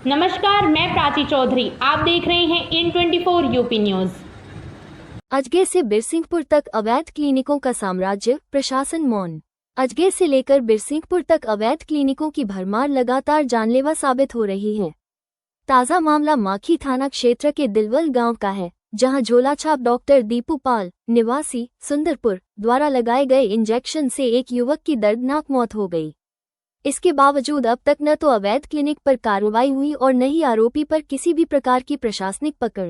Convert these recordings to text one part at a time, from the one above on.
नमस्कार, मैं प्राची चौधरी। आप देख रहे हैं इन24 यूपी न्यूज। अजगैर से बिरसिंहपुर तक अवैध क्लिनिकों का साम्राज्य, प्रशासन मौन। अजगैर से लेकर बिरसिंहपुर तक अवैध क्लिनिकों की भरमार लगातार जानलेवा साबित हो रही है। ताज़ा मामला माखी थाना क्षेत्र के दिलवल गांव का है, जहां झोलाछाप डॉक्टर दीपू पाल, निवासी सुंदरपुर, द्वारा लगाए गए इंजेक्शन से एक युवक की दर्दनाक मौत हो गई। इसके बावजूद अब तक न तो अवैध क्लिनिक पर कार्रवाई हुई और न ही आरोपी पर किसी भी प्रकार की प्रशासनिक पकड़।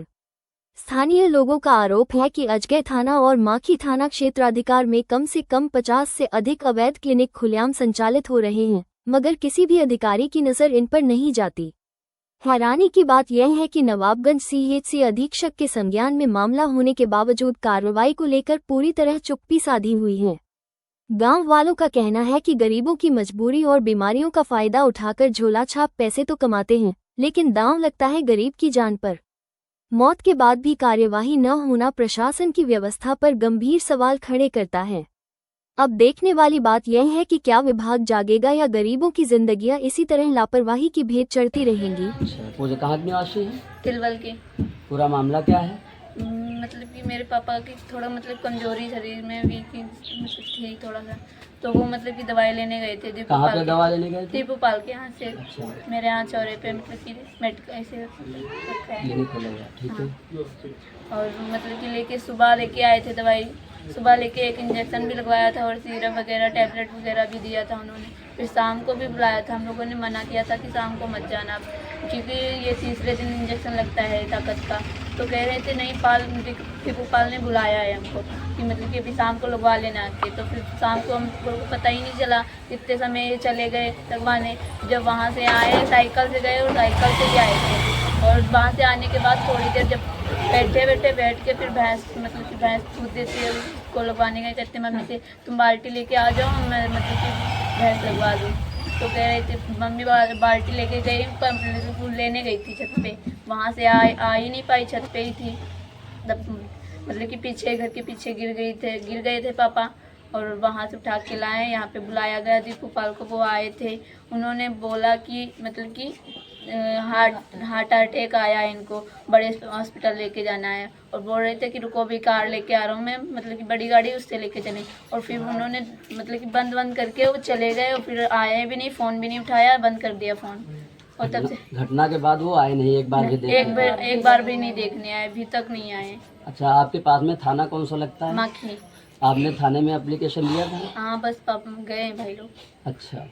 स्थानीय लोगों का आरोप है कि अजगैर थाना और माखी थाना क्षेत्राधिकार में कम से कम 50 से अधिक अवैध क्लिनिक खुलेआम संचालित हो रहे हैं, मगर किसी भी अधिकारी की नज़र इन पर नहीं जाती। हैरानी की बात यह है कि नवाबगंज सीएचसी अधीक्षक के संज्ञान में मामला होने के बावजूद कार्रवाई को लेकर पूरी तरह चुप्पी साधी हुई है। गांव वालों का कहना है कि गरीबों की मजबूरी और बीमारियों का फायदा उठाकर झोलाछाप पैसे तो कमाते हैं, लेकिन दांव लगता है गरीब की जान पर। मौत के बाद भी कार्यवाही न होना प्रशासन की व्यवस्था पर गंभीर सवाल खड़े करता है। अब देखने वाली बात यह है कि क्या विभाग जागेगा या गरीबों की जिंदगियां इसी तरह लापरवाही की भेंट चढ़ती रहेंगी। अच्छा, पूजा कहाँ के निवासी है? तिलवल के। पूरा मामला क्या है? मतलब कि मेरे पापा की थोड़ा कमजोरी शरीर में वीक थी थोड़ा सा, तो वो कि दवाई लेने गए थे कहाँ पे दवा लेने गए थे? दीपू पाल के यहाँ से। अच्छा। मेरे यहाँ चौरे पे कि मेडिकल ऐसे रखा है। क्लिनिक खोला हुआ है, ठीक है। हाँ। और कि लेके सुबह लेके आए थे दवाई, सुबह लेके एक इंजेक्शन भी लगवाया था और सीरप वगैरह टैबलेट वगैरह भी दिया था उन्होंने। फिर शाम को भी बुलाया था, हम लोगों ने मना किया था कि शाम को मत जाना, क्योंकि ये तीसरे दिन इंजेक्शन लगता है ताकत का। तो कह रहे थे नहीं, दीपू पाल ने बुलाया है हमको कि अभी शाम को लगवा लेना आके। तो फिर शाम को हमको पता ही नहीं चला, कितने समय चले गए लगवाने। जब वहाँ से आए साइकिल से गए और साइकिल से ही आए थे, और वहाँ से आने के बाद थोड़ी देर जब बैठ के फिर भैंस कि भैंस दूध देती है उसको लगवाने गए, कहते मम्मी से तुम बाल्टी लेके आ जाओ, मैं कि भैंस लगवा दूँ। तो कह रहे थे मम्मी बाल्टी लेके गई, फूल लेने गई थी छत पे, वहाँ से आ ही नहीं पाई, छत पे ही थी। तब कि पीछे घर के पीछे गिर गए थे पापा, और वहाँ से उठा के लाए, यहाँ पे बुलाया गया दीपू पाल को। वो आए थे, उन्होंने बोला कि हार्ट अटैक आया है, इनको बड़े हॉस्पिटल लेके जाना है, और बोल रहे थे कि रुको भी कार लेके आ रहा हूँ मैं, कि बड़ी गाड़ी उससे लेके चले। और फिर उन्होंने कि बंद करके वो चले गए, और फिर आए भी नहीं, फ़ोन भी नहीं उठाया, बंद कर दिया फ़ोन। और तब से घटना के बाद वो आए नहीं, एक बार भी एक बार भी नहीं देखने आए, अभी तक नहीं आए। अच्छा, आपके पास में थाना कौन सा लगता है? माखी। आपने थाने में एप्लीकेशन लिया था? हाँ, बस पापा गए भाई लोग। अच्छा।